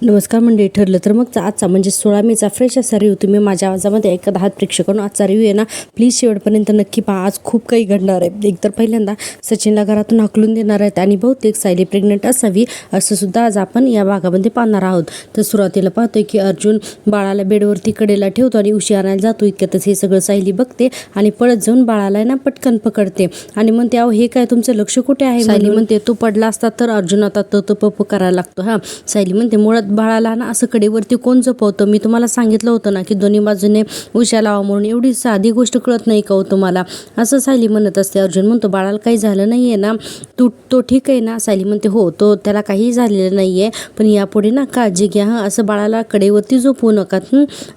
नमस्कार मंडळी, ठरलं तर मग आजचा म्हणजे 16 मेचा फ्रेश असा रिव्ह्यू तुम्ही माझ्या आवाजामध्ये ऐकत आहात. प्रेक्षकांनो, आजचा रिव्ह्यू आहे ना, प्लीज शेवटपर्यंत नक्की पहा. आज खूप काही घडणार आहे. एकतर पहिल्यांदा सचिनला घरातून हाकलून देणार आहेत आणि बहुतेक सायली प्रेग्नंट असावी असं सुद्धा आज आपण या भागामध्ये पाहणार आहोत. तर सुरुवातीला पाहतोय की अर्जुन बाळाला बेडवरती कडेला ठेवतो आणि उशी आणायला जातो. इतक्यातच हे सगळं सायली बघते आणि पळत जाऊन बाळाला ना पटकन पकडते आणि म्हणते, अहो हे काय, तुमचं लक्ष कुठे आहे? सायली म्हणते, तू पडला असता तर अर्जुन आता पप्पू करायला लागतो. हा, सायली म्हणते, मुळात बाळाला ना असं कडेवरती कोण जपवतं? मी तुम्हाला सांगितलं होतं ना की दोन्ही बाजूने उशा लावा म्हणून. एवढी साधी गोष्ट कळत नाही का हो तुम्हाला? असं सायली म्हणत असते. अर्जुन म्हणतो, बाळाला काही झालं नाहीये ना? तो ठीक आहे ना? सायली म्हणते, हो, तो त्याला काही झालेलं नाहीये, पण यापुढे ना काळजी घ्या हं, असं बाळाला कडेवरती झोपवू नका.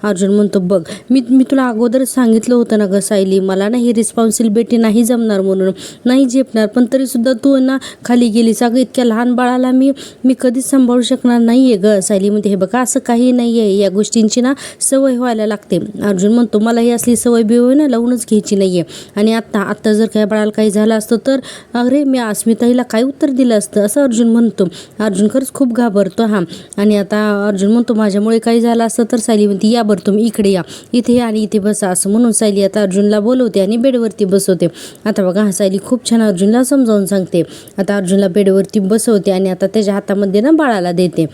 अर्जुन म्हणतो, बघ मी तुला अगोदर सांगितलं होतं ना ग सायली, मला ना ही रिस्पॉन्सिबिलिटी नाही जमणार म्हणून, नाही झेपणार, पण तरी सुद्धा तू ना खाली गेलीस. अगं इतक्या लहान बाळाला मी कधीच सांभाळू शकणार नाहीये ग. सायली म्हणते, हे बघा असं काही नाही आहे, या गोष्टींची ना सवय व्हायला लागते. अर्जुन म्हणतो, मला ही असली सवय बिवय ना लावूनच घ्यायची नाही आहे. आणि आत्ता जर काय बाळाला काही झालं असतं तर अरे मी अस्मिताईला काय उत्तर दिलं असतं, असं अर्जुन म्हणतो. अर्जुन खरंच खूप घाबरतो. हा, आणि आता अर्जुन म्हणतो, माझ्यामुळे काही झालं असतं तर? सायली म्हणते, या बरं तुम्ही इकडे या, इथे या आणि इथे बसा, असं म्हणून सायली आता अर्जुनला बोलवते आणि बेडवरती बसवते. आता बघा, सायली खूप छान अर्जुनला समजावून सांगते. आता अर्जुनला बेडवरती बसवते आणि आता त्याच्या हातामध्ये ना बाळाला देते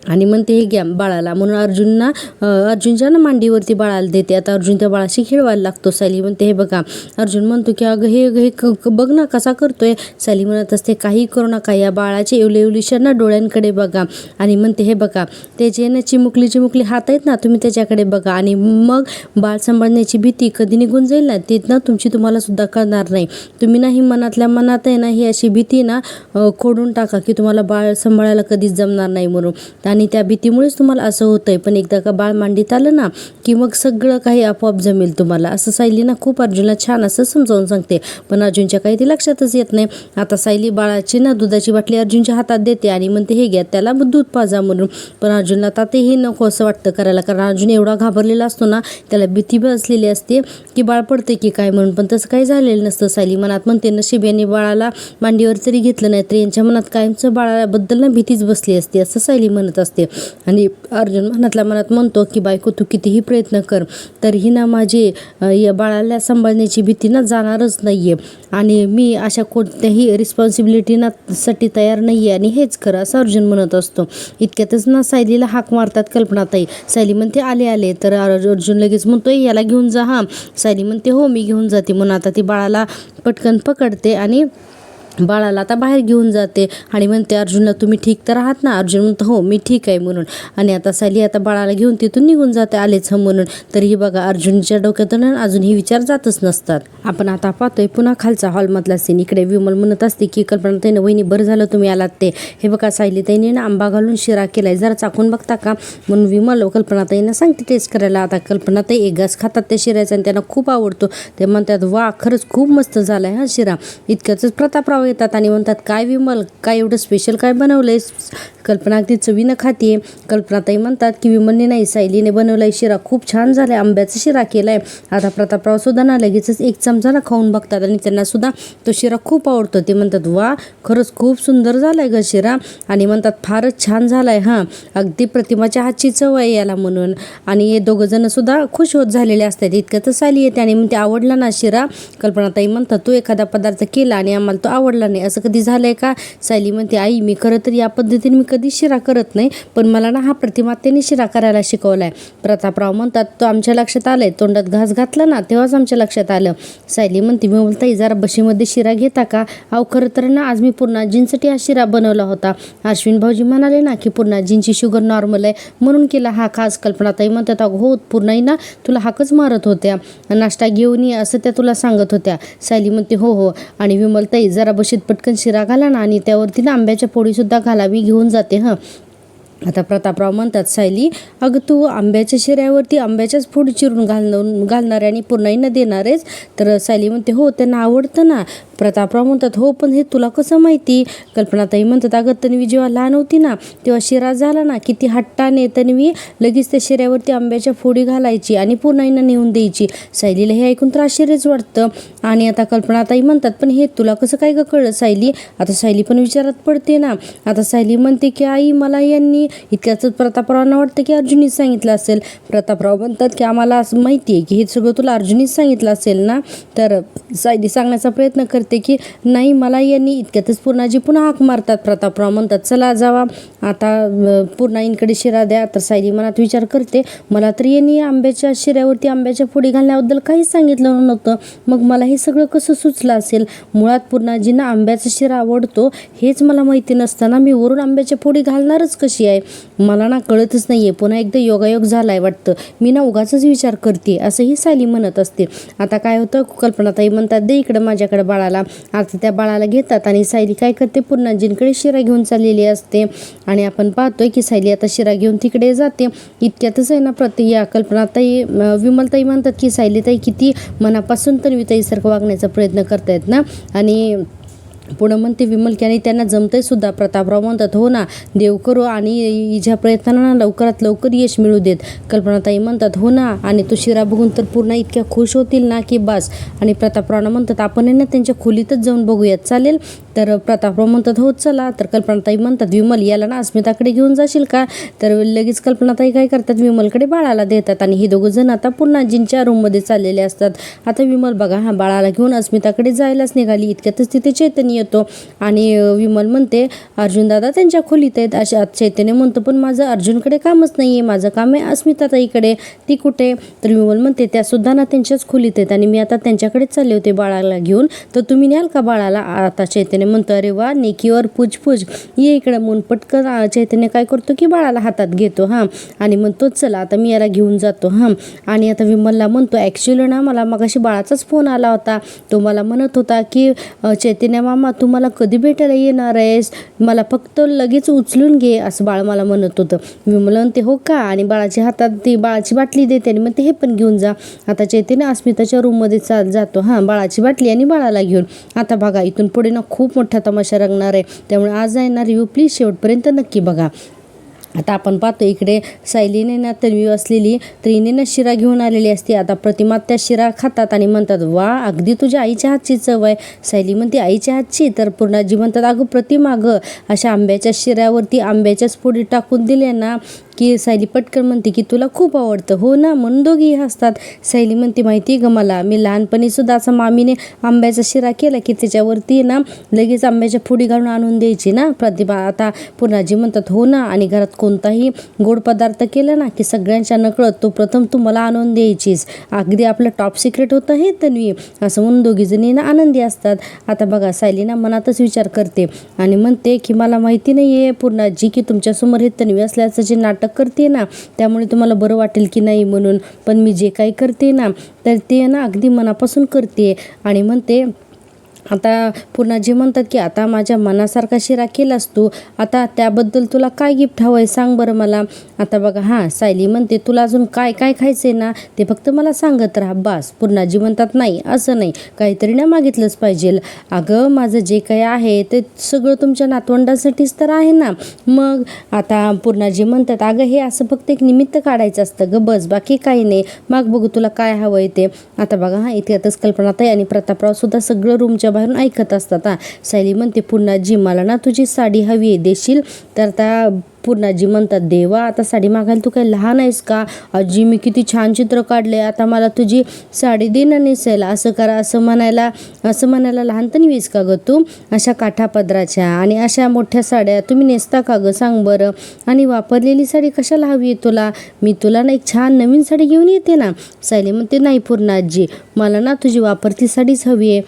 आणि म्हणते, हे घ्या बाळाला, म्हणून अर्जुनच्या ना मांडीवरती बाळाला देते. आता अर्जुन त्या बाळाशी खेळवायला लागतो. सायली म्हणते, हे बघा. अर्जुन म्हणतो की अगं हे बघ ना कसा करतोय. सायली म्हणत असते, काही करू नका, या बाळाचे एवढीशा ना डोळ्यांकडे बघा. आणि म्हणते, हे बघा, त्याचे ना चिमुकली हात आहेत ना, तुम्ही त्याच्याकडे बघा आणि मग बाळ सांभाळण्याची भीती कधी निघून जाईल ना, ती ना तुम्हाला सुद्धा कळणार नाही. तुम्ही ना ही मनातल्या मनात आहे ना ही अशी भीती ना खोडून टाका की तुम्हाला बाळ सांभाळायला कधीच जमणार नाही म्हणून, आणि त्या भीतीमुळेच तुम्हाला असं होतंय. पण एकदा का बाळ मांडीत आलं ना की मग सगळं काही आपोआप जमेल तुम्हाला, असं सायली ना खूप अर्जुनला छान असं समजावून सांगते. पण अर्जुनच्या काही ती लक्षातच येत नाही. आता सायली बाळाची ना दुधाची बाटली अर्जुनच्या हातात देते आणि म्हणते, हे घ्या, त्याला दूध पाजा म्हणून. पण अर्जुनला आता तेही नको असं वाटतं करायला, कारण अर्जुन एवढा घाबरलेला असतो ना, त्याला भीती बसलेली असते की बाळ पडते की काय म्हणून. पण तसं काही झालेलं नसतं. सायली मनात म्हणते, नशीब यांनी बाळाला मांडीवर तरी घेतलं नाही तर यांच्या मनात कायमचं बाळाबद्दल ना भीतीच बसली असते, असं सायली म्हणत असते. आणि अर्जुन मनातल्या मनात म्हणतो की बायको, तू कितीही प्रयत्न कर तरीही ना माझी या बाळाला सांभाळण्याची भीती ना जाणारच नाहीये आणि मी अशा कोणत्याही रिस्पॉन्सिबिलिटीना साठी तयार नाहीये आणि हेच खरं, असं अर्जुन म्हणत असतो. इतक्यातच ना सायलीला हाक मारतात कल्पनाताई. सायली म्हणते, आले. तर अर्जुन लगेच म्हणतोय, याला घेऊन जा. हा, सायली म्हणते, हो मी घेऊन जाते. म्हणून आता ती बाळाला पटकन पकडते आणि बाळाला आता बाहेर घेऊन जाते आणि म्हणते अर्जुनला, तुम्ही ठीक तर आहात ना? अर्जुन म्हणतो, हो मी ठीक आहे म्हणून. आणि आता सायली आता बाळाला घेऊन तिथून निघून जाते, आलेच म्हणून. तरीही बघा अर्जुनच्या डोक्यातून अजूनही विचार जातच नसतात. आपण आता पाहतोय पुन्हा खालचा हॉलमधला सीन. इकडे विमल म्हणत असते की कल्पनाताईनं, वहिनी बरं झालं तुम्ही आलात ते. हे बघा, सायलीताईने ना आंबा घालून शिरा केलाय, जरा चाकून बघता का? म्हणून विमल कल्पनाताईंना सांगते टेस्ट करायला. आता कल्पनाताई एक घास खातात त्या शिऱ्याचा आणि त्यांना खूप आवडतो. ते म्हणतात, वा खरंच खूप मस्त झालाय हा शिरा. इतक्याच प्रतापराव येतात आणि म्हणतात, काय विमल, काय एवढं स्पेशल काय बनवलंय? कल्पना अगदी चवीनं खातीये. कल्पनाताई म्हणतात की विमलने नाही, सायलीने बनवलाय शिरा, खूप छान झालाय, आंब्याचा शिरा केलाय. आता प्रतापराव सुद्धा ना लगेचच एक चमचा ना खाऊन बघतात आणि त्यांना सुद्धा तो शिरा खूप आवडतो. ते म्हणतात, वा खरंच खूप सुंदर झालाय ग शिरा. आणि म्हणतात, फारच छान झालाय, हां अगदी प्रतिमाच्या हातची चव आहे याला म्हणून. आणि हे दोघं जण सुद्धा खुश होत झालेले असतात. इतक्यातच सायली येते आणि म्हणते, आवडला ना शिरा? कल्पनाताई म्हणतात, तू एखादा पदार्थ केला आणि आम्हाला तो आवडला नाही, असं कधी झालंय का? सायली म्हणते, आई मी खरं तर या पद्धतीने मी कधी शिरा करत नाही, पण मला ना हा प्रतिमातेने शिरा करायला शिकवलाय. प्रतापराव म्हणतात, तो आमच्या लक्षात आलंय, तोंडात घास घातला ना तेव्हाच आमच्या लक्षात आलं. सायली म्हणते, मी बोलताई जरा बशीमध्ये शिरा घेता का? अहो खरं तर ना आज मी पूर्णाजींसाठी हा शिरा बनवला होता. अश्विन भाऊजी म्हणाले ना की पूर्णाजींची शुगर नॉर्मल आहे म्हणून केला हा खास. कल्पनाताई म्हणतात, हो पूर्णाई ना तुला हाकच मारत होत्या, नाश्ता घेऊन ये असं त्या तुला सांगत होत्या. सायली म्हणते, हो. आणि विमलताई जरा बशीत पटकन शिरा घाला ना आणि त्यावरती ना आंब्याच्या फोडीसुद्धा घाला, मी घेऊन जाते हां. आता प्रतापराव म्हणतात, सायली अगं तू आंब्याच्या शिऱ्यावरती आंब्याच्याच फोडी चिरून घालणार आणि पूर्णाईंना देणार आहेस? तर सायली म्हणते, हो त्यांना आवडतं ना, प्रतापराव म्हणतात हो पण हे तुला कसं माहिती. कल्पनाताई म्हणतात अगं तन्वी जेव्हा लहान होती ना तेव्हा शिरा झाला ना किती हट्टाने तन्वी लगेच त्या शिऱ्यावरती आंब्याच्या फोडी घालायची आणि पुन्हा नेऊन द्यायची. सायलीला हे ऐकून तर आश्चर्यच वाटतं. आणि आता कल्पनाताई म्हणतात पण हे तुला कसं काय ग कळलं सायली. आता सायली पण विचारात पडते ना. आता सायली म्हणते की आई मला यांनी इतक्याच प्रतापरावांना वाटतं की अर्जुनीच सांगितलं असेल. प्रतापराव म्हणतात की आम्हाला असं माहिती आहे की हे सगळं तुला अर्जुनीच सांगितलं असेल ना. तर सायली सांगण्याचा प्रयत्न करते की नाही मला यांनी इतक्यातच पूर्णाजी पुन्हा हाक मारतात. प्रतापराव म्हणतात चला जावा आता पूर्णाईंकडे शिरा द्या. तर सायली मनात विचार करते मला तर यांनी आंब्याच्या शिऱ्यावरती आंब्याच्या फोडी घालण्याबद्दल काहीच सांगितलं नव्हतं. मग मला हे सगळं कसं सुचलं असेल. मुळात पूर्णाजींना आंब्याचा शिरा आवडतो हेच मला माहिती नसताना मी वरून आंब्याच्या फोडी घालणारच कशी आहे. मला ना कळतच नाही आहे. पुन्हा एकदा योगायोग झालाय वाटतं. मी ना उगाचच विचार करते असंही सायली म्हणत असते. आता काय होतं कल्पनाताई म्हणतात दे इकडं माझ्याकडे बाळाला. आता त्या बाळाला घेतात आणि सायली काय करते पूर्णाजींकडे शिरा घेऊन चाललेली असते. आणि आपण पाहतोय की सायली आता शिरा घेऊन तिकडे जाते. इतक्यातच आहे ना या कल्पनाताई विमलताई म्हणतात की सायलीताई किती मनापासून तन्वीताईसारखं वागण्याचा प्रयत्न करतायत ना. आणि पुढं म्हणते विमल की आणि त्यांना जमतंय सुद्धा. प्रतापराव म्हणतात हो ना देव करू आणि हिच्या प्रयत्नांना लवकरात लवकर यश मिळू देत. कल्पनाताई म्हणतात हो ना आणि तो शिरा बघून तर पूर्ण इतक्या खुश होतील ना की बस. आणि प्रतापरावना म्हणतात आपण ना त्यांच्या खोलीतच जाऊन बघूयात चालेल. तर प्रतापराव म्हणतात हो चला. तर कल्पनाताई म्हणतात विमल याला ना अस्मिताकडे घेऊन जाशील का. तर लगेच कल्पनाताई काय करतात विमलकडे बाळाला देतात आणि हे दोघं जण आता पूर्णाजींच्या रूममध्ये चाललेले असतात. आता विमल बघा बाळाला घेऊन अस्मिताकडे जायलाच निघाली. इतक्यातच तिथे चैतन्य येतो आणि विमल म्हणते अर्जुन दादा त्यांच्या खोलीत आहेत. अशा चैतन्य म्हणतो पण माझं अर्जुनकडे कामच नाही आहे. माझं काम आहे अस्मिताताईकडे. ती कुठे. तर विमल म्हणते त्या सुद्धा ना त्यांच्याच खोलीत आहेत आणि मी आता त्यांच्याकडेच चालले होते बाळाला घेऊन. तर तुम्ही न्याल का बाळाला. आता चैतन्य म्हणतो अरे वा नेकीवर पूज ये इकडं. म्हणून पटकन चैतन्य काय करतो की बाळाला हातात घेतो आणि म्हणतो चला आता मी याला घेऊन जातो आणि आता विमलला म्हणतो ॲक्च्युली ना मला मगाशी बाळाचाच फोन आला होता. तो मला म्हणत होता की चैतन्य मामा तू मला कधी भेटायला येणार आहेस. मला फक्त लगेच उचलून घे असं बाळ मला म्हणत होतं. विमल म्हणते हो का. आणि बाळाच्या हातात ती बाळाची बाटली देते आणि म्हणते हे पण घेऊन जा. आता चैतन्य अस्मिताच्या रूममध्ये जातो बाळाची बाटली आणि बाळाला घेऊन. आता बघा इथून पुढे ना खूप मोठा तमाशा रंगणार आहे. त्यामुळे आज आहे ना रिव्ह्यू प्लीज शेवटपर्यंत नक्की बघा. आता आपण पाहतो इकडे सायलीने ना तन्वी असलेली त्रिने ना शिरा घेऊन आलेली असते. आता प्रतिमा त्या शिरा खातात आणि म्हणतात वा अगदी तुझ्या आईच्या हातची चव आहे. सायली म्हणते आईच्या हातची. तर पूर्णाजी म्हणतात अगं प्रतिमा गं अशा आंब्याच्या शिऱ्यावरती आंब्याच्याच फोडी टाकून दिल्या ना की सायली पटकन म्हणते की तुला खूप आवडतं हो ना. म्हणून दोघीही हसतात. सायली म्हणते माहिती ग मला मी लहानपणी सुद्धा असं मामीने आंब्याचा शिरा केला की त्याच्यावरती ना लगेच आंब्याच्या फोडी घालून आणून द्यायची ना. प्रतिभा आता पूर्णाजी म्हणतात हो ना आणि घरात कोणताही गोड पदार्थ केला ना की सगळ्यांच्या नकळत तो प्रथम तू मला आणून द्यायचीस. अगदी आपलं टॉप सिक्रेट होतं हे तन्वी असं म्हणून दोघीजणी ना आनंदी असतात. आता बघा सायली ना मनातच विचार करते आणि म्हणते की मला माहिती नाही आहे पूर्णाजी की तुमच्यासमोर हे तन्वी असल्याचं जे नाटक करते ना त्यामुळे तुम्हाला बरं वाटेल की नाही म्हणून. पण मी जे काही करते ना तर ते ना अगदी मनापासून करते. आणि म्हणते आता पूर्णाजी म्हणतात की आता माझ्या मनासारखा शिरा केलास तू. आता त्याबद्दल तुला काय गिफ्ट हवं आहे सांग बरं मला. आता बघा सायली म्हणते तुला अजून काय काय खायचं आहे ना ते फक्त मला सांगत राहा बास. पूर्णाजी म्हणतात नाही असं नाही काहीतरी ना मागितलंच पाहिजे. अगं माझं जे काही आहे ते सगळं तुमच्या नातवंडासाठीच तर आहे ना. मग आता पूर्णाजी म्हणतात अगं हे असं फक्त एक निमित्त काढायचं असतं ग बस बाकी काही नाही. मग बघू तुला काय हवं आहे ते. आता बघा इतक्यातच कल्पनाताई आणि प्रतापराव सुद्धा सगळं रूमच्या बाहेरून ऐकत असतात. सायली म्हणते पूर्णाजी मला ना तुझी साडी हवी आहे देशील. तर आता पूर्णाजी म्हणतात देवा आता साडी मागायला तू काय लहान आहेस का. आजी मी किती छान चित्र काढले आता मला तुझी साडी देणं नेसायला. असं करा असं म्हणायला लहानपणी वीस का गं तू. अशा काठापदराच्या आणि अशा मोठ्या साड्या तुम्ही नेसता का गं सांग बरं. आणि वापरलेली साडी कशाला हवी आहे तुला. मी तुला ना एक छान नवीन साडी घेऊन येते ना. सायली म्हणते नाही पूर्णाजी मला ना तुझी वापरती साडीच हवी आहे.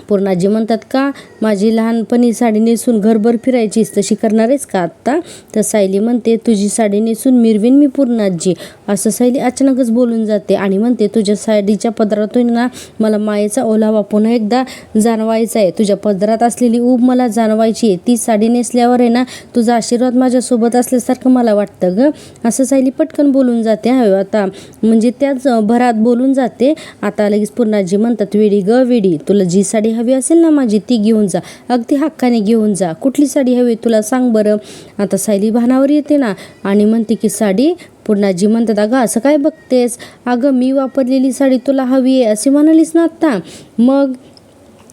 पूर्णाजी म्हणतात का माझी लहानपणी साडी नेसून घरभर फिरायचीस तशी करणार आहेस का आत्ता. तर सायली म्हणते तुझी साडी नेसून मिरवीन मी पूर्णाजी. असं सायली अचानकच बोलून जाते आणि म्हणते तुझ्या साडीच्या पदरातून ना मला मायेचा ओलावा पुन्हा एकदा जाणवायचा आहे. तुझ्या पदरात असलेली ऊब मला जाणवायची आहे. ती साडी नेसल्यावर आहे ना तुझा आशीर्वाद माझ्यासोबत असल्यासारखं मला वाटतं ग. असं सायली पटकन बोलून जाते आता म्हणजे त्याच भरात बोलून जाते. आता लगेच पूर्णाजी म्हणतात वेडी ग वेडी तुला जी साडी साडी हवी असेल ना माझी ती घेऊन जा, अगदी हक्काने घेऊन जा. कुठली साडी हवी तुला सांग बरं. आता सायली भानावर येते ना आणि म्हणते की साडी. पूर्णाजी म्हणतात अगं असं काय बघतेस, अगं मी वापरलेली साडी तुला हवी आहे असे म्हणालीस ना आत्ता. मग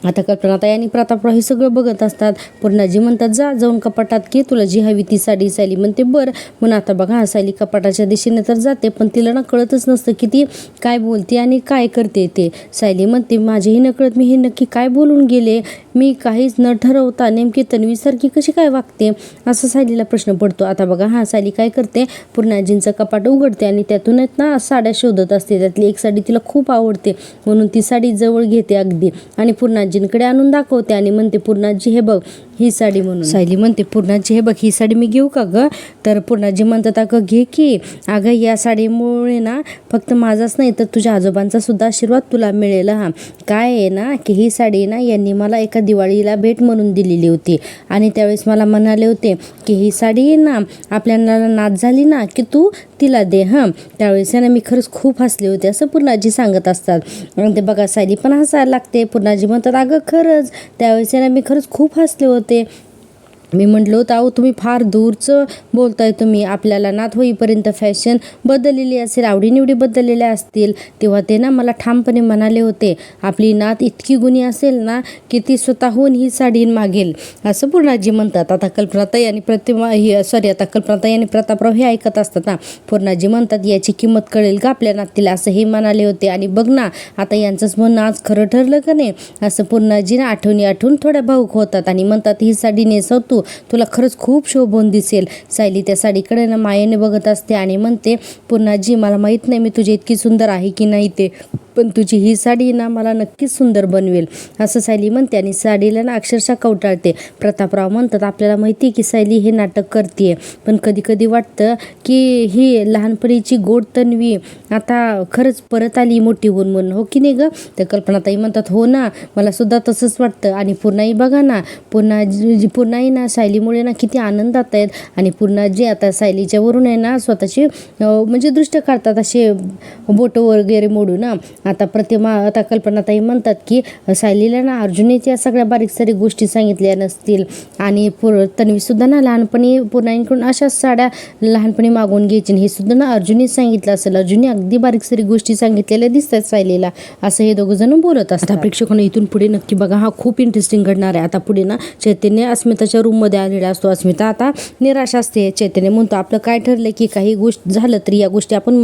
आता कल्पनाताई आणि प्रतापराव हे सगळं बघत असतात. पूर्णाजी म्हणतात जाऊन कपाटात घे तुला जी हवी ती साडी. सायली म्हणते बरं. म्हणून आता बघा सायली कपाटाच्या दिशेने तर जाते, पण तिला ना कळतच नसतं की ती काय बोलते आणि काय करते ते. सायली म्हणते माझेही नकळत मी हे नक्की काय बोलून गेले, मी काहीच न ठरवता नेमकी तन्वीसारखी कशी काय वागते, असं सायलीला प्रश्न पडतो. आता बघा सायली काय करते, पूर्णाजींचं कपाट उघडते आणि त्यातून ना साड्या शोधत असते. त्यातली एक साडी तिला खूप आवडते म्हणून ती साडी जवळ घेते अगदी आणि पूर्णाजींकडे आणून दाखवते आणि म्हणते पूर्णाजी हे बघ ही साडी. म्हणून सायली म्हणते पूर्णाजी हे बघ ही साडी मी घेऊ का गं. तर पूर्णाजी म्हणतात अगं घे की. अगं या साडीमुळे ना फक्त माझाच नाही तर तुझ्या आजोबांचा सुद्धा आशीर्वाद तुला मिळेल. हा काय आहे ना की ही साडी ना यांनी मला एका दिवाळीला भेट म्हणून दिलेली होती आणि त्यावेळेस मला म्हणाले होते की ही साडी ना आपल्याला नाच झाली ना की तू तिला दे. हां त्यावेळेस ना मी खरंच खूप हसले होते असं पूर्णाजी सांगत असतात. आणि ते बघा सायली पण हसायला लागते. पूर्णाजी म्हणतात अगं खरंच त्यावेळेस ना मी खरंच खूप हसले होते. मी म्हटलं होतं अहो तुम्ही फार दूरचं बोलताय तुम्ही, आपल्याला नात होईपर्यंत फॅशन बदललेली असेल, आवडीनिवडी बदललेल्या असतील. तेव्हा ते ना मला ठामपणे म्हणाले होते आपली नात इतकी गुणी असेल ना की ती स्वतःहून ही साडी मागेल असं पूर्णाजी म्हणतात. आता कल्पनाताई आणि आता कल्पनाताई आणि प्रतापराव हे ऐकत असतात ना. पूर्णाजी म्हणतात याची किंमत कळेल का आपल्या नातीला असं हे म्हणाले होते आणि बघ ना आता यांचंच म्हणणं आज खरं ठरलं का नाही. असं पूर्णाजी ना आठवून थोड्या भावूक होतात आणि म्हणतात ही साडी नेसव तू, तुला खरंच खूप शोभून दिसेल. सायली त्या साडीकडे ना मायेने बघत असते आणि म्हणते पूर्णाजी मला माहीत नाही मी तुझी इतकी सुंदर आहे की नाही ते, पण तुझी ही साडी ना मला नक्कीच सुंदर बनवेल असं सायली म्हणते आणि साडीला ना अक्षरशः कवटाळते. प्रतापराव म्हणतात आपल्याला माहिती की सायली हे नाटक करते, पण कधी कधी वाटतं की ही लहानपणीची गोड तन्वी आता खरंच परत आली मोठी होऊन म्हणून, हो की नाही गं. तर कल्पनाताई म्हणतात हो ना मला सुद्धा तसंच वाटतं. आणि पुन्हाही बघा ना पुन्हाही ना सायलीमुळे ना किती आनंदात आहेत आणि पूर्णाजी आता सायलीच्या वरून आहे ना स्वतःची म्हणजे दृष्ट काढतात असे बोटं वगैरे मोडू ना. आता कल्पनाताई म्हणतात की सायलीला ना अर्जुनने त्या सगळ्या बारीक सारीक गोष्टी सांगितल्या नसतील आणि तन्वीसुद्धा ना लहानपणी पूर्णाईंकडून अशाच साड्या लहानपणी मागवून घ्यायची हे सुद्धा ना अर्जुनीच सांगितलं असेल. अर्जुनने अगदी बारीक सारीक गोष्टी सांगितलेल्या दिसतात सायलीला असं हे दोघं जण बोलत असतात. प्रेक्षकांना इथून पुढे नक्की बघा हा खूप इंटरेस्टिंग घडणार आहे. आता पुढे ना चैतन्य अस्मिताच्या रूममध्ये आलेला असतो. अस्मिता आता निराश असते. चैतन्य म्हणतो आपलं काय ठरलं की काही गोष्ट झालं तरी या गोष्टी आपण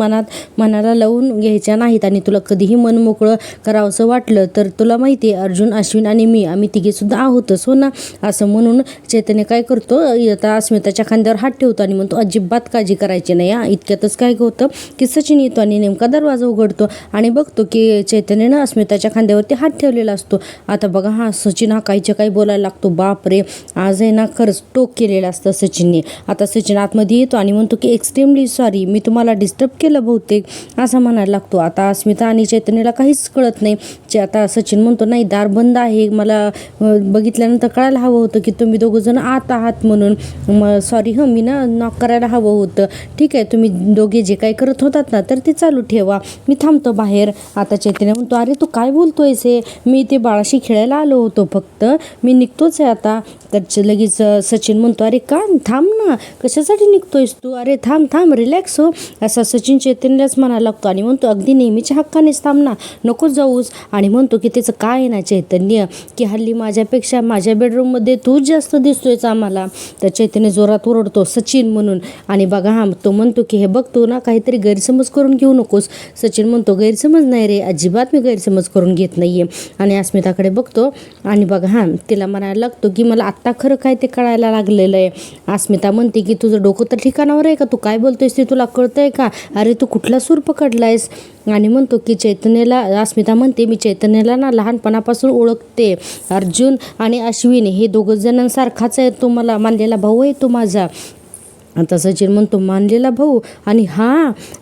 मनाला लावून घ्यायच्या नाहीत आणि तुला कधीही मन मोकळं करावंसं वाटलं तर तुला माहिती आहे अर्जुन अश्विन आणि मी आम्ही तिघे सुद्धा आहोतच हो ना. असं म्हणून चैतन्य काय करतो आता अस्मिताच्या खांद्यावर हात ठेवतो आणि म्हणतो अजिबात काळजी करायची नाही. इतक्यातच काय होतं की सचिन येतो आणि नेमका दरवाजा उघडतो आणि बघतो की चैतन्यनं अस्मिताच्या खांद्यावरती हात ठेवलेला असतो. आता बघा सचिन काहीच्या काही बोलायला लागतो. बाप रे आज आहे ना खरंच टोक केलेलं असतं सचिनने. आता सचिन आतमध्ये येतो आणि म्हणतो की एक्स्ट्रीमली सॉरी मी तुम्हाला डिस्टर्ब केलं बहुतेक असं म्हणायला लागतो. आता अस्मिता आणि चैतन्यला काहीच कळत नाही. आता सचिन म्हणतो नाही दार बंद आहे, मला बघितल्यानंतर कळायला हवं होतं की तुम्ही दोघं जण आत आहात म्हणून सॉरी मी ना नॉक करायला हवं होतं. ठीक आहे तुम्ही दोघे जे काही करत होतात ना तर ते चालू ठेवा, मी थांबतो बाहेर. आता चैतन्य म्हणतो अरे तू काय बोलतोयस हे, मी ते बाळाशी खेळायला आलो होतो फक्त, मी निघतोच आहे आता. तर लगेच सचिन म्हणतो अरे का थांब ना, कशासाठी निघतोयस तू, अरे थांब रिलॅक्स हो असा सचिन चैतन्यलाच म्हणायला लागतो आणि म्हणतो अगदी नेहमीच्या हक्कानेच थांब ना, नको जाऊस. आणि म्हणतो की त्याचं काय आहे ना चैतन्य की हल्ली माझ्यापेक्षा माझ्या बेडरूममध्ये तूच जास्त दिसतोयच आम्हाला. तर चैतन्य जोरात ओरडतो सचिन म्हणून आणि बघा तो म्हणतो की हे बघ तू ना काहीतरी गैरसमज करून घेऊ नकोस. सचिन म्हणतो गैरसमज नाही रे, अजिबात मी गैरसमज करून घेत नाहीये. आणि अस्मिताकडे बघतो आणि बघा तिला म्हणायला लागतो की मला आत्ता खरं काय ते कळायला लागलेलं आहे. अस्मिता म्हणते की तुझं डोकं तर ठिकाणावर आहे का, तू काय बोलतोयस ते तुला कळतंय का, अरे तू कुठला सूर पकडलायस. आणि म्हणतो की चैतन्यला अस्मिता म्हणते मी चैतन्याला ना लहानपणापासून ओळखते, अर्जुन आणि अश्विन हे दोघं जणांसारखाच आहे, तो मला मानलेला भाऊ आहे तो माझा. आता सचिन म्हणतो मानलेला भाऊ आणि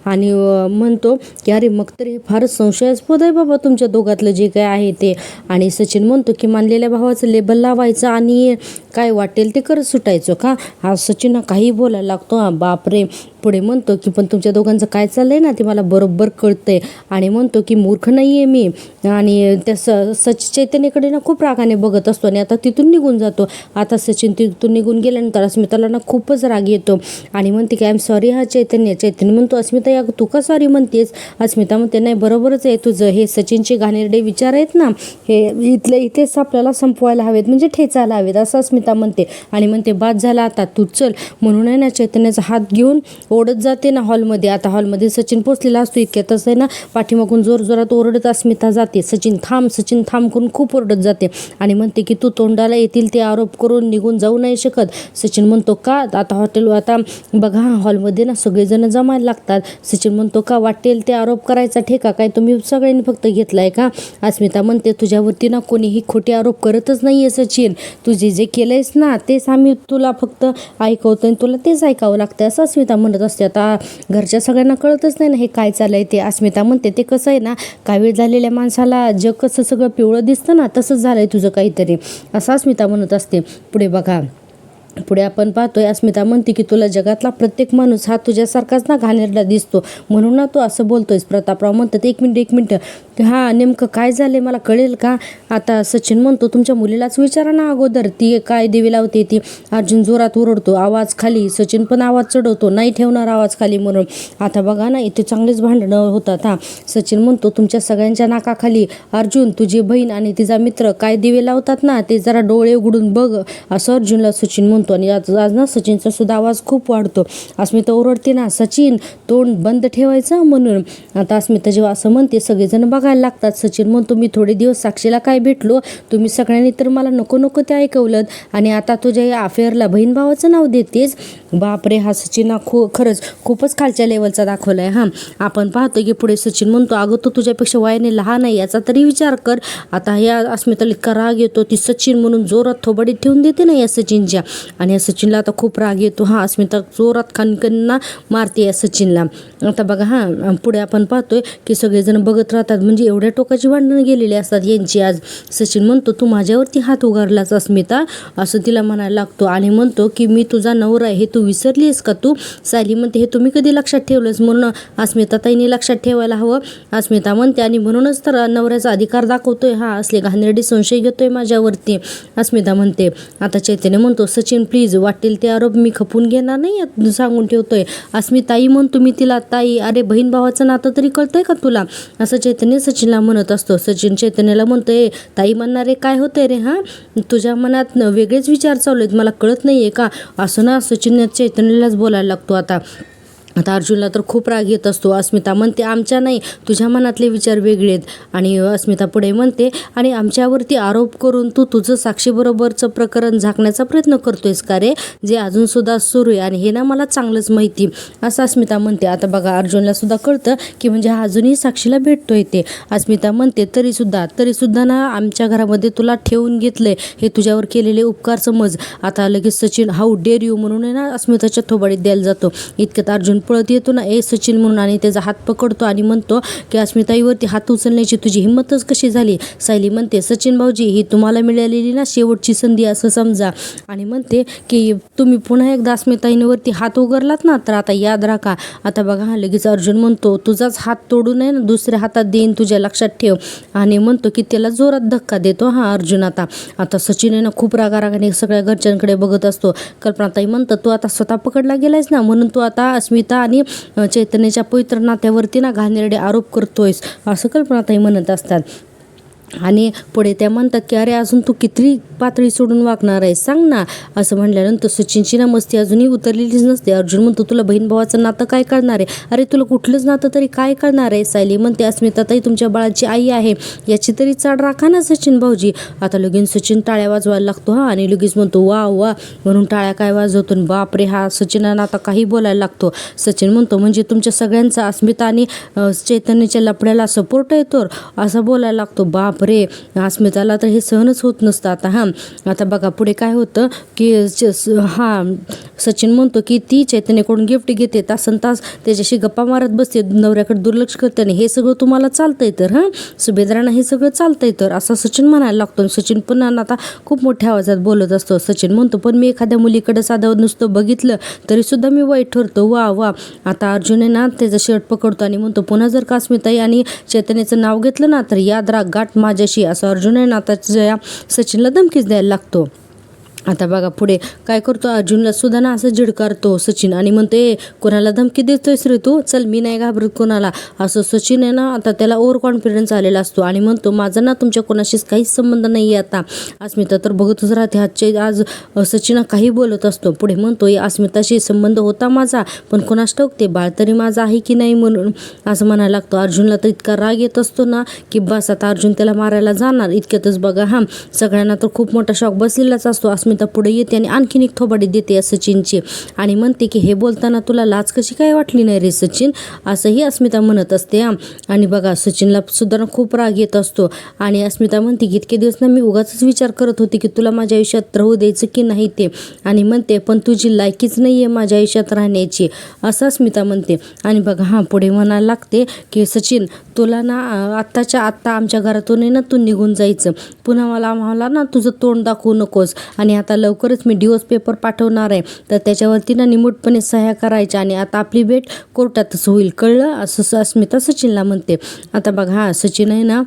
आणि म्हणतो की अरे मग तरी हे फारच संशयास्पद आहे बाबा तुमच्या दोघातलं जे काय आहे ते. आणि सचिन म्हणतो की मानलेल्या भावाचं लेबल लावायचं आणि काय वाटेल ते करत सुटायचं का. हा सचिन काही बोलायला लागतो. हा बापरे. पुढे म्हणतो की पण तुमच्या दोघांचं काय चाललंय ना ते मला बरोबर कळतंय. आणि म्हणतो की मूर्ख नाही आहे मी. आणि त्या चैतन्यकडे ना खूप रागाने बघत असतो आणि आता तिथून निघून जातो. आता सचिन तिथून निघून गेल्यानंतर अस्मिताला ना खूपच राग येतो आणि म्हणते की आय एम सॉरी. हा चैतन्य म्हणतो अस्मिता या तू का सॉरी म्हणतेस. अस्मिता म्हणते नाही बरोबरच आहे तुझं. हे सचिनचे घाणेरडे विचार आहेत ना हे इथेच आपल्याला संपवायला हवेत म्हणजे ठेचायला हवेत असं अस्मिता म्हणते. आणि म्हणते बाद झाला आता तू चल. म्हणून आहे ना चैतन्याचा हात घेऊन ओढत जाते ना हॉलमध्ये. आता हॉलमध्ये सचिन पोचलेला असतो. इतक्यातच आहे ना पाठीमागून जोरात ओरडत अस्मिता जाते. सचिन थांब करून खूप ओरडत जाते आणि म्हणते की तू तोंडाला येतील ते आरोप करून निघून जाऊ नाही शकत. सचिन म्हणतो का. आता बघा हॉलमध्ये ना सगळेजण जमायला लागतात. सचिन म्हणतो का वाटेल ते आरोप करायचा ठेका काय तुम्ही सगळ्यांनी फक्त घेतलाय का. अस्मिता म्हणते तुझ्यावरती ना कोणीही खोटे आरोप करतच नाहीये सचिन. तुझे जे केलंयस ना तेच आम्ही तुला फक्त ऐकवतोय तुला तेच ऐकावं लागतं असं अस्मिता म्हणत असते. आता घरच्या सगळ्यांना कळतच नाही ना हे काय चाललंय ते. अस्मिता म्हणते ते कसं आहे ना काही वेळ झालेल्या माणसाला जग कसं सगळं पिवळं दिसतं ना तसंच झालंय तुझं काहीतरी असं अस्मिता म्हणत असते. पुढे आपण पाहतोय अस्मिता म्हणते की तुला जगातला प्रत्येक माणूस हा तुझ्यासारखाच ना घाणेरडा दिसतो म्हणून ना तू असं बोलतोयस. प्रतापराव म्हणतात एक मिनिट हा नेमकं काय झालंय मला कळेल का. आता सचिन म्हणतो तुमच्या मुलीलाच विचारा ना अगोदर ती काय देवी लावते ती. अर्जुन जोरात ओरडतो आवाज खाली. सचिन पण आवाज चढवतो नाही ठेवणार आवाज खाली म्हणून. आता बघा ना इथे चांगलेच भांडणं होतात. हा सचिन म्हणतो तुमच्या सगळ्यांच्या नाकाखाली अर्जुन तुझी बहीण आणि तिचा मित्र काय दिवे लावतात ना ते जरा डोळे उघडून बघ असं अर्जुनला सचिन म्हणतो. आणि आज ना सचिनचा सुद्धा आवाज खूप वाढतो. अस्मिता ओरडते ना सचिन तोंड बंद ठेवायचं म्हणून. आता अस्मिता जेव्हा असं म्हणते सगळेजण बघायला लागतात. सचिन म्हणतो मी थोडे दिवस साक्षीला काय भेटलो तुम्ही सगळ्यांनी तर मला नको ते ऐकवलं आणि आता तुझ्या या अफेअरला बहीण भावाचं नाव देतेस. बापरे हा सचिन खरंच खूपच खालच्या लेवलचा दाखवलाय. हा आपण पाहतो की पुढे सचिन म्हणतो अगं तू तुझ्यापेक्षा वयाने लहान आहे याचा तरी विचार कर. आता या अस्मिताला इतका राग येतो ती सचिन म्हणून जोरात थोबाडीत ठेवून देते ना या सचिनच्या. आणि या सचिनला आता खूप राग येतो. हा अस्मिता जोरात खणखणींना मारते या सचिनला. आता बघा हा पुढे आपण पाहतोय की सगळेजण बघत राहतात म्हणजे एवढ्या टोकाची भांडणं गेलेली असतात यांची आज. सचिन म्हणतो तू माझ्यावरती हात उगारलाच अस्मिता असं तिला म्हणायला लागतो आणि म्हणतो की मी तुझा नवरा आहे हे तू विसरलीस का तू. सायली म्हणते हे तुम्ही कधी लक्षात ठेवलंस म्हणून अस्मिता ताईने लक्षात ठेवायला हवं. अस्मिता म्हणते आणि म्हणूनच तर नवऱ्याचा अधिकार दाखवतोय हा असले घाणेरडे संशय घेतोय माझ्यावरती अस्मिता म्हणते. आता चैतन्य म्हणतो सचिन प्लीज वाटेल ते आरोप मी खपून घेणार नाही सांगून ठेवतोय. अस्मिताई म्हणतो मी तिला ताई अरे बहीण भावाचं नातं तरी कळतंय का तुला असं चैतन्य सचिनला म्हणत असतो. सचिन चैतन्याला म्हणतोय ताई म्हणणारे काय होतंय रे. हा तुझ्या मनात वेगळेच विचार चालू आहेत मला कळत नाहीये का असं ना सचिन चैतन्यालाच बोलायला लागतो. आता अर्जुनला तर खूप राग येत असतो. अस्मिता म्हणते आमच्या नाही तुझ्या मनातले विचार वेगळे आहेत. आणि अस्मिता पुढे म्हणते आणि आमच्यावरती आरोप करून तू तुझं साक्षीबरोबरचं प्रकरण झाकण्याचा प्रयत्न करतोयस का रे जे अजून सुद्धा सुरू आहे आणि हे ना मला चांगलंच माहिती असं अस्मिता म्हणते. आता बघा अर्जुनला सुद्धा कळतं की म्हणजे हा अजूनही साक्षीला भेटतोय ते. अस्मिता म्हणते तरी सुद्धा ना आमच्या घरामध्ये तुला ठेवून घेतलंय हे तुझ्यावर केलेले उपकार समज. आता लगेच सचिन हाऊ डेअर यू म्हणून आहे ना अस्मिताच्या थोबाडीत द्यायला जातो. इतक्यात अर्जुन पळत येतो ना ए सचिन म्हणून आणि त्याचा हात पकडतो आणि म्हणतो की अस्मिताईवरती हात उचलण्याची तुझी हिंमतच कशी झाली. सायली म्हणते सचिन भाऊजी ही तुम्हाला मिळालेली ना शेवटची संधी असं समजा. आणि म्हणते की तुम्ही पुन्हा एकदा अस्मिताईंवरती हात उगारलात ना तर आता याद राखा. आता बघा लगेच अर्जुन म्हणतो तुझाच हात तोडून आहे ना दुसऱ्या हातात देईन तुझ्या लक्षात ठेव. आणि म्हणतो की त्याला जोरात धक्का देतो हा अर्जुन. आता सचिन आहे ना खूप रागारागाने सगळ्या घरच्यांकडे बघत असतो. कल्पनाताई म्हणतात तू आता स्वतः पकडला गेलायस ना म्हणून तू आता अस्मिता आणि चैतन्याच्या पवित्र नात्यावरती ना घाणेरडे आरोप करतोयस असं कल्पनाताई म्हणत असतात. आणि पुढे त्या म्हणतात की अरे अजून तू किती पातळी सोडून वागणार आहेस सांग ना असं म्हणल्यानंतर सचिनची ना मस्ती अजूनही उतरलेलीच नसते. अर्जुन म्हणतो तुला बहीण भावाचं नातं काय कळणार आहे. अरे तुला कुठलंच नातं तरी काय कळणार आहे. सायली म्हणते अस्मिताताई तुमच्या बाळाची आई आहे याची तरी चाड राखा ना सचिन भाऊजी. आता लगेच सचिन टाळ्या वाजवायला लागतो हा आणि लगेच म्हणतो वा वा म्हणून टाळ्या काय वाजवतो. बापरे हा सचिनानं आता काही बोलायला लागतो. सचिन म्हणतो म्हणजे तुमच्या सगळ्यांचा अस्मिता आणि चैतन्याच्या लफड्याला सपोर्ट येतो असं बोलायला लागतो. बाप बापरे, अस्मिताला तर हे सहनच होत नसतं आता. आता बघा पुढे काय होतं की सचिन म्हणतो की ती चैतन्यकडून गिफ्ट घेते, तासन तास त्याच्याशी गप्पा मारत बसते, नवऱ्याकडे दुर्लक्ष करते आणि हे सगळं तुम्हाला चालतंय तर सुभेदारांना हे सगळं चालतंय तर, असा सचिन म्हणायला लागतो. सचिन पण आता खूप मोठ्या आवाजात बोलत असतो. सचिन म्हणतो पण मी एखाद्या मुलीकडे साधं नुसतं बघितलं तरी सुद्धा मी वाईट ठरतो. वा वा. आता अर्जुन आहे ना त्याचा शर्ट पकडतो आणि म्हणतो पुन्हा जर का अस्मिताई आणि चैतन्याचं नाव घेतलं ना तर याद राख गाठ माझ्याशी, असं अर्जुन आहे ना आता सचिनला धमकीच द्यायला लागतो. आता बघा पुढे काय करतो, अर्जुनला सुद्धा ना असं झिडकारतो सचिन आणि म्हणते कोणाला धमकी देतोयस रे तू, चल मी नाही घाबरत कोणाला, असं सचिन आहे ना आता त्याला ओव्हर कॉन्फिडन्स आलेला असतो आणि म्हणतो माझा ना तुमच्या कोणाशीच काहीच संबंध नाही आहे. आता अस्मिता तर बघतच राहते. आज सचिन काही बोलत असतो. पुढे म्हणतो अस्मिताशी संबंध होता माझा, पण कोणास ठाऊक ते बाळ तरी माझं आहे की नाही म्हणून असं म्हणायला लागतो. अर्जुनला तर इतका राग येत असतो ना की बस आता अर्जुन त्याला मारायला जाणार. इतक्यातच बघा सगळ्यांना तर खूप मोठा शॉक बसलेलाच असतो. अस्मिता पुढे येते आणि आणखीन एक थोबाडी देते सचिनची आणि म्हणते की हे बोलताना तुला लाज कशी काय वाटली नाही रे सचिन, असंही अस्मिता म्हणत असते. आणि बघा सचिनला सुद्धा खूप राग येत असतो आणि अस्मिता म्हणते की इतके दिवस ना मी उगाच विचार करत होते की तुला माझ्या आयुष्यात राहू द्यायचं की नाही ते, आणि म्हणते पण तुझी लायकीच नाही आहे माझ्या आयुष्यात राहण्याची, असं अस्मिता म्हणते. आणि बघा पुढे म्हणायला लागते की सचिन तुला ना आत्ताच्या आत्ता आमच्या घरातून आहे ना तू निघून जायचं, पुन्हा आम्हाला ना तुझं तोंड दाखवू नकोस, आणि आता लवकरच मी डिवोर्स पेपर पाठवणार आहे तर त्याच्यावरती ना निमूटपणे सह्या करायच्या आणि आता आपली भेट कोर्टातच होईल, कळलं, असं अस्मिता सचिनला म्हणते. आता बघा सचिन आहे ना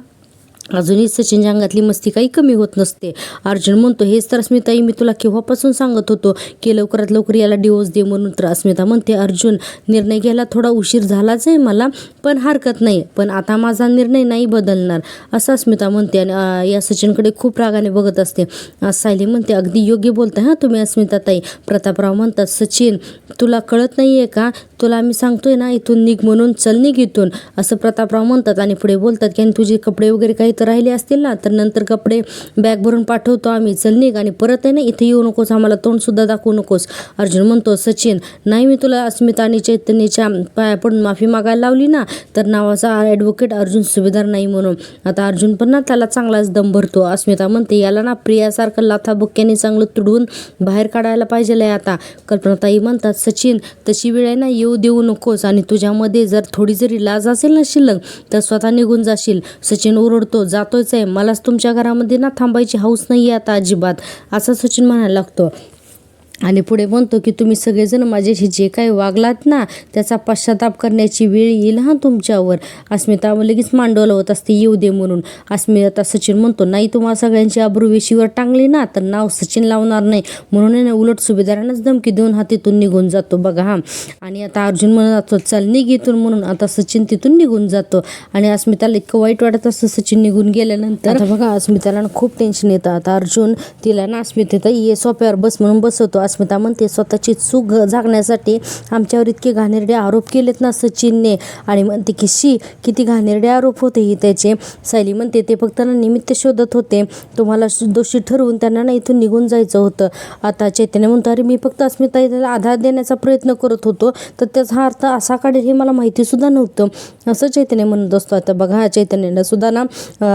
अजूनही सचिनच्या अंगातली मस्ती काही कमी होत नसते. अर्जुन म्हणतो हेच तर अस्मिताई मी तुला केव्हापासून सांगत होतो की लवकरात लवकर याला डिवोर्स दे म्हणून. तर अस्मिता म्हणते अर्जुन निर्णय घ्यायला थोडा उशीर झालाच आहे मला, पण हरकत नाही, पण आता माझा निर्णय नाही बदलणार, असं अस्मिता म्हणते. आणि या सचिनकडे खूप रागाने बघत असते. सायली म्हणते अगदी योग्य बोलताय तुम्ही अस्मिताताई. प्रतापराव म्हणतात सचिन तुला कळत नाही आहे का, तुला आम्ही सांगतोय ना इथून निघ म्हणून, चल निघ इथून, असं प्रतापराव म्हणतात. आणि पुढे बोलतात की तुझे कपडे वगैरे काही तर राहिले असतील ना तर नंतर कपडे बॅग भरून पाठवतो आम्ही, चल निघ, आणि परत आहे ना इथे येऊ नकोस, आम्हाला तोंडसुद्धा दाखवू नकोस. अर्जुन म्हणतो सचिन नाही मी तुला अस्मिता आणि चैतन्याच्या पाया पडून माफी मागायला लावली ना तर नावाचा ॲडव्होकेट अर्जुन सुभेदार नाही म्हणून. आता अर्जुन पण ना त्याला चांगलाच दम भरतो. अस्मिता म्हणते याला ना प्रियासारखं लाथाबुक्क्याने चांगलं तुडवून बाहेर काढायला पाहिजे आता. कल्पनाताई म्हणतात सचिन तशी वेळ आहे ना येऊ देऊ नकोस, आणि तुझ्यामध्ये जर थोडी जरी लाज असेल ना शिल्लक तर स्वतः निघून जाशील. सचिन ओरडतो जातोच आहे, मलाच तुमच्या घरामध्ये ना थांबायची हौस नाही आहे आता अजिबात, असं सचिन म्हणायला लागतो. आणि पुढे म्हणतो की तुम्ही सगळेजण माझ्याशी जे काही वागलात ना त्याचा पश्चाताप करण्याची वेळ येईल तुमच्यावर. अस्मिता लगेच मांडवलं होत असते येऊ दे म्हणून. अस्मिता सचिन म्हणतो नाही तुम्हाला सगळ्यांची अब्रू वेशीवर टांगली ना तर नाव सचिन लावणार नाही म्हणून उलट सुभेदारांनाच धमकी देऊन तिथून निघून जातो बघा. आणि आता अर्जुन म्हणत चल निघ इथून म्हणून आता सचिन तिथून निघून जातो. आणि अस्मिताला इतकं वाईट वाटत असतं सचिन निघून गेल्यानंतर. आता बघा अस्मिताला खूप टेन्शन येतं. आता अर्जुन तिला ना अस्मिता ये सोप्यावर बस म्हणून बसवतो. अस्मिता म्हणते स्वतःची चूक झाकण्यासाठी आमच्यावर इतके घाणेरडे आरोप केलेत ना सचिनने, आणि म्हणते की शी किती घाणेरडे आरोप होते ही त्याचे. सायली म्हणते ते फक्त ना निमित्त शोधत होते, तुम्हाला दोषी ठरवून त्यांना ना इथून निघून जायचं होतं. आता चैतन्य म्हणतो अरे मी फक्त अस्मिताला आधार देण्याचा प्रयत्न करत होतो तर त्याचा हा अर्थ असा काढेल हे मला माहिती सुद्धा नव्हतं, असं चैतन्य म्हणत असतो. आता बघा चैतन्याला सुद्धा ना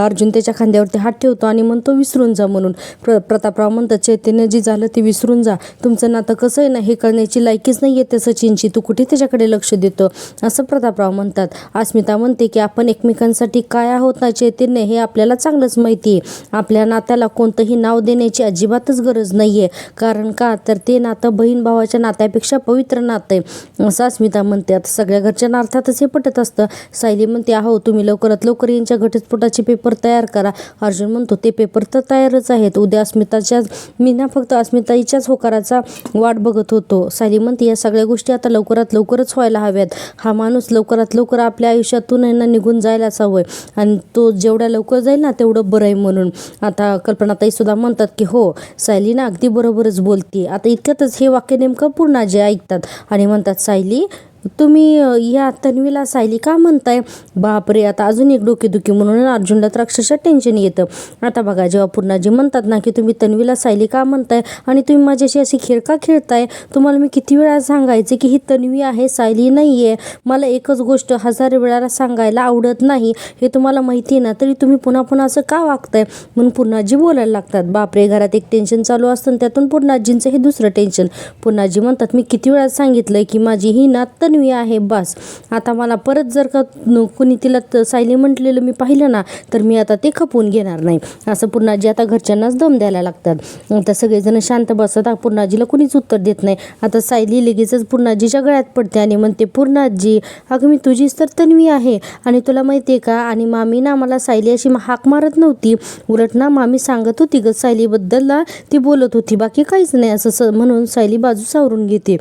अर्जुन त्याच्या खांद्यावरती हात ठेवतो आणि म्हणतो विसरून जा म्हणून. प्रतापराव म्हणतात चैतन्य जी झालं ते विसरून जा, तुमचं नातं कसं आहे ना हे करण्याची लायकीच नाही येते सचिनची, तू कुठे त्याच्याकडे लक्ष देतो, असं प्रतापराव म्हणतात. अस्मिता म्हणते की आपण एकमेकांसाठी काय आहोत ना चैतन्य हे आपल्याला चांगलंच माहिती आहे, आपल्या नात्याला कोणतंही नाव देण्याची अजिबातच गरज नाही आहे, कारण का तर ते नातं बहीण भावाच्या नात्यापेक्षा पवित्र नातं आहे, असं अस्मिता म्हणते. आता सगळ्या घरच्या अर्थातच हे पटत असतं. सायली म्हणते अहो तुम्ही लवकरात लवकर यांच्या घटस्फोटाचे पेपर तयार करा. अर्जुन म्हणतो ते पेपर तर तयारच आहेत, उद्या अस्मिताच्या मी ना फक्त अस्मिताईच्याच होकाराचा वाट बघत होतो. सायली म्हणते या सगळ्या गोष्टी आता लवकरात लवकरच व्हायला हव्यात, हा माणूस लवकरात लवकर आपल्या आयुष्यातून यांना निघून जायलाच हवंय, आणि तो जेवढ्या लवकर जाईल ना तेवढं बरं आहे म्हणून. आता कल्पनाताई सुद्धा म्हणतात की हो सायली ना अगदी बरोबरच बोलते. आता इतक्यातच हे वाक्य नेमकं पूर्णा जे ऐकतात आणि म्हणतात सायली तुम्ही या तन्वीला सायली का म्हणताय? बापरे, आता अजून एक डोकेदुखी म्हणून अर्जुनला तर अक्षरशः टेन्शन येतं. आता बघा, जेव्हा पूर्णाजी म्हणतात ना की तुम्ही तन्वीला सायली का म्हणताय आणि तुम्ही माझ्याशी अशी खेळ का खेळताय, तुम्हाला मी किती वेळा सांगायचे की ही तन्वी आहे, सायली नाही आहे. मला एकच गोष्ट 1000 वेळा सांगायला आवडत नाही, हे तुम्हाला माहिती ना, तरी तुम्ही पुन्हा पुन्हा असं का वागताय म्हणून पूर्णाजी बोलायला लागतात. बापरे, घरात एक टेन्शन चालू असतं आणि त्यातून पूर्णाजींचं हे दुसरं टेन्शन. पूर्णाजी म्हणतात, मी किती वेळा सांगितलंय की माझी ही नात तन्वी आहे, बस. आता मला परत जर का कुणी तिला सायली म्हटलेलं मी पाहिलं ना, तर मी आता ते खपवून घेणार नाही, असं पूर्णाजी आता घरच्यांनाच दम द्यायला लागतात. आता सगळेजण शांत बसतात. पूर्णाजीला कुणीच उत्तर देत नाही. आता सायली लगेचच पूर्णाजीच्या गळ्यात पडते आणि म्हणते, पूर्णाजी अगं मी तुझीच तर तन्वी आहे आणि तुला माहिती आहे का, आणि मामी ना मला सायली अशी हाक मारत नव्हती, उलट ना मामी सांगत होती ग सायलीबद्दल, ती बोलत होती, बाकी काहीच नाही, असं म्हणून सायली बाजू सावरून घेते.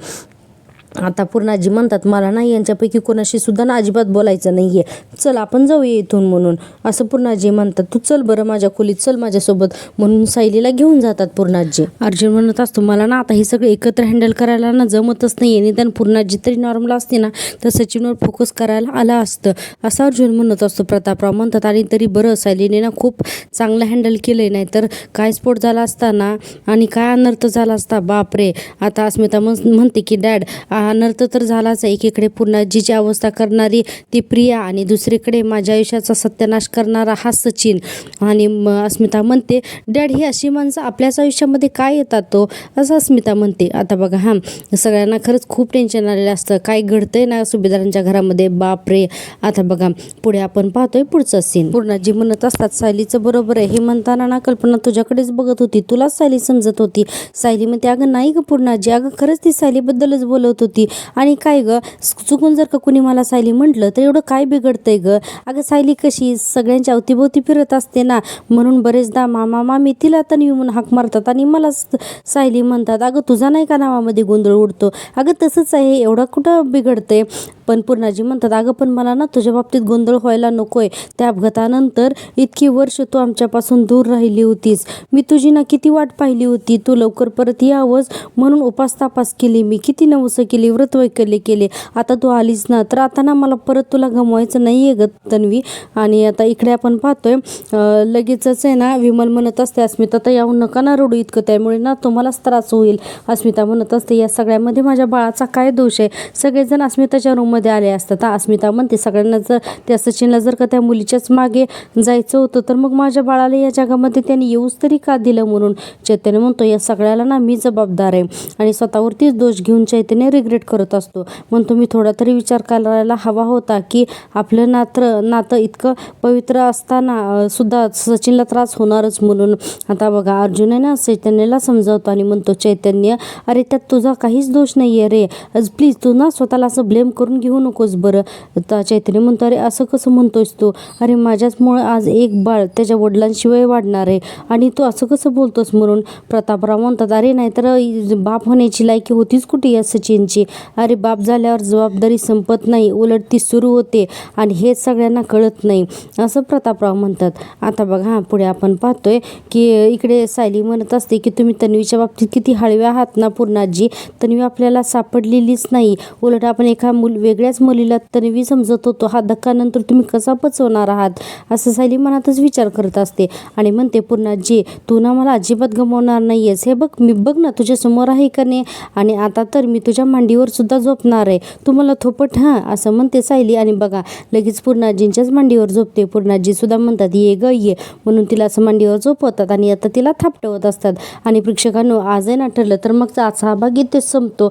आता पूर्णाजी म्हणतात, मला नाही यांच्यापैकी कोणाशी सुद्धा ना अजिबात बोलायचं नाही आहे, चल आपण जाऊया इथून म्हणून. असं पूर्णाजी म्हणतात, तू चल बरं माझ्या खोलीत, चल माझ्यासोबत म्हणून सायलीला घेऊन जातात पूर्णाजी. अर्जुन म्हणत असतो, मला ना आता हे सगळं एकत्र हँडल करायला ना जमतच नाही आहे, निदान पूर्णाजी तरी नॉर्मल असते ना तर सचिनवर फोकस करायला आलं असतं, असं अर्जुन म्हणत असतो. प्रतापराव म्हणतात, आणि तरी बरं सायलीने ना खूप चांगलं हँडल केलं आहे, नाही तर काय स्फोट झाला असता ना आणि काय अनर्थ झाला असता, बापरे. आता अस्मिता म्हणते की डॅड, अनर्थ तर झालाच आहे, एकीकडे पूर्णाजीची अवस्था करणारी ती प्रिया आणि दुसरीकडे माझ्या आयुष्याचा सत्यानाश करणारा हा सचिन. आणि अस्मिता म्हणते, डॅड ही अशी माणसं आपल्याच आयुष्यामध्ये काय येतात तो, असं अस्मिता म्हणते. आता बघा, सगळ्यांना खरंच खूप टेन्शन आलेलं असतं, काय घडतंय ना सुभेदारांच्या घरामध्ये, बापरे. आता बघा पुढे आपण पाहतोय पुढचा सीन. पूर्णाजी म्हणत असतात, सायलीचं बरोबर आहे, हे म्हणताना ना कल्पना तुझ्याकडेच बघत होती, तुलाच सायली समजत होती. सायली म्हणते, अगं नाही ग पूर्णाजी, अगं खरंच ती सायलीबद्दलच बोलत होती, आणि काय ग, चुकून जर का कुणी मला सायली म्हटलं तर एवढं काय बिघडतंय ग, अगं सायली कशी सगळ्यांच्या अवतीभोवती फिरत असते ना, म्हणून बरेचदा मामा मामी तिला तन्वी म्हणून हाक मारतात आणि मला सायली म्हणतात. अगं तुझा नाही का नावामध्ये गोंधळ उडतो, अगं तसंच आहे, एवढं कुठं बिघडतंय. पण पूर्णाजी म्हणतात, अगं पण मला ना तुझ्या बाबतीत गोंधळ व्हायला नकोय, त्या अपघातानंतर इतकी वर्ष तू आमच्यापासून दूर राहिली होतीस, मी तुझी ना किती वाट पाहिली होती, तू लवकर परत यावंस म्हणून उपास तापास केली, मी किती नवसं केली, व्रतवैकल्य केले, आता तू आलीस ना तर आता ना मला परत तुला गमवायचं नाही आहे ग तन्वी. आणि आता इकडे आपण पाहतोय लगेचच आहे ना विमल म्हणत असते, अस्मिता तर याहून नका ना रडू इतकं, त्यामुळे ना तुम्हालाच त्रास होईल. अस्मिता म्हणत असते, या सगळ्यामध्ये माझ्या बाळाचा काय दोष आहे, सगळेजण अस्मिताच्या रूममध्ये आले असतात. अस्मिता म्हणते, सगळ्यांना जर त्या सचिनला जर का त्या मुलीच्याच मागे जायचं होतं तर मग माझ्या बाळाला या जगामध्ये त्यांनी येऊच तरी का दिलं म्हणून. चैतन्य म्हणतो, या सगळ्याला ना मी जबाबदार आहे, आणि स्वतःवरतीच दोष घेऊन चैतन्य रिग्रेट करत असतो. म्हणतो, मी थोडा तरी विचार करायला हवा होता की आपलं नातं इतकं पवित्र असताना सुद्धा सचिनला त्रास होणारच म्हणून. आता बघा अर्जुन आहे ना चैतन्याला समजावतो आणि म्हणतो, चैतन्य अरे त्यात तुझा काहीच दोष नाही आहे रे, प्लीज तू ना स्वतःला असं ब्लेम करून घेऊ नकोस बरं. तर चैतन्य म्हणतो, अरे असं कसं म्हणतोयस तू, अरे माझ्याचमुळे आज एक बाळ त्याच्या वडिलांशिवाय वाढणार आहे आणि तू असं कसं बोलतोस म्हणून. प्रतापराव म्हणतात, अरे नाहीतर बाप होण्याची लायकी होतीच कुठे या सचिनची, अरे बाप झाल्यावर जबाबदारी संपत नाही, उलट ती सुरू होते आणि हेच सगळ्यांना कळत नाही, असं प्रतापराव म्हणतात. आता बघा पुढे आपण पाहतोय की इकडे सायली म्हणत असते की तुम्ही तन्वीच्या बाबतीत किती हळवे आहात ना पूर्णाजी, तन्वी आपल्याला सापडलेलीच नाही, उलट आपण एका वेगळ्याच मुलीला तन्वी समजत होतो, हा धक्का नंतर तुम्ही कसा पचवणार आहात, असं सायली मनातच विचार करत असते. आणि म्हणते, पूर्णाजी तू ना मला अजिबात गमवणार नाहीयेस, हे बघ ना तुझ्या समोर आहे का नाही, आणि आता तर मी तुझ्या मांडीवर सुद्धा झोपणार आहे, तू मला थोपट असं म्हणते सायली. आणि बघा लगेच पूर्णाजींच्याच मांडीवर झोपते. पूर्णाजी सुद्धा म्हणतात, ये ग ये म्हणून तिला असं मांडीवर झोपवतात आणि आता तिला थापटवत असतात. आणि प्रेक्षकांनो, आज आहे ना ठरलं तर मग आजचा हा भाग इथेच संपतो.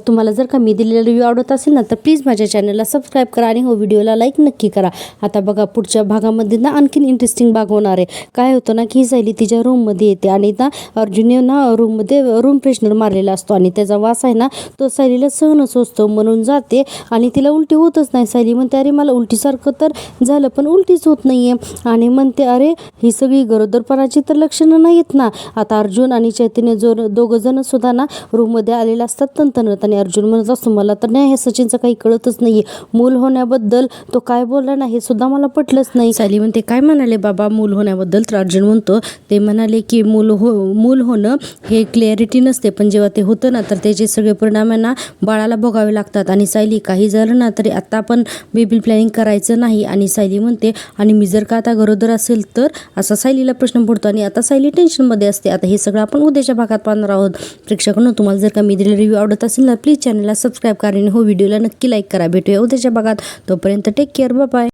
तुम्हाला जर का मी दिलेला रिव्ह्यू आवडत असेल ना तर प्लीज माझ्या चॅनलला सबस्क्राईब करा आणि व्हिडिओला लाईक नक्की करा. आता बघा पुढच्या भागामध्ये ना आणखीन इंटरेस्टिंग भाग होणार आहे. काय होतं ना की सायली तिच्या रूममध्ये येते आणि ना अर्जुनने ना रूममध्ये रूम फ्रेशनर मारलेला असतो आणि त्याचा वास आहे ना तो सायलीला सहनच असतो, म्हणून जाते आणि तिला उलटी होतच नाही. सायली म्हणते, अरे मला उलटीसारखं तर झालं पण उलटीच होत नाहीये, आणि म्हणते अरे ही सगळी गरोदरपणाची तर लक्षणं नाहीत ना. आता अर्जुन आणि चैतन्य दोघं जण सुद्धा ना रूममध्ये आलेले असतात तणतणत, आणि अर्जुन म्हणत असतो, मला तर नाही हे सचिनचं काही कळतच नाहीये, मूल होण्याबद्दल तो काय बोलला ना हे सुद्धा मला पटलंच नाही. सायली म्हणते, काय म्हणाले बाबा मूल होण्याबद्दल, तर अर्जुन म्हणतो, ते म्हणाले की मूल होणं हे क्लॅरिटी नसते, पण जेव्हा ते होतं ना तर त्याचे सगळे परिणाम ना बाळाला बघावे लागतात. आणि सायली काही झालं ना तरी आता आपण बेबी प्लॅनिंग करायचं नाही. आणि सायली म्हणते आणि मी जर का आता गरोदर असेल तर, असा सायलीला प्रश्न पडतो. आणि आता सायली टेन्शनमध्ये असते. आता हे सगळं आपण उद्याच्या भागात पाहणार आहोत. प्रेक्षकांनो, तुम्हाला जर का मी दिलेला रिव्ह्यू आवडत असेल ना प्लीज चॅनलला सबस्क्राईब करा आणि हो व्हिडिओला नक्की लाईक करा. भेटूया उद्याच्या भागात. तोपर्यंत टेक केअर, बाय बाय.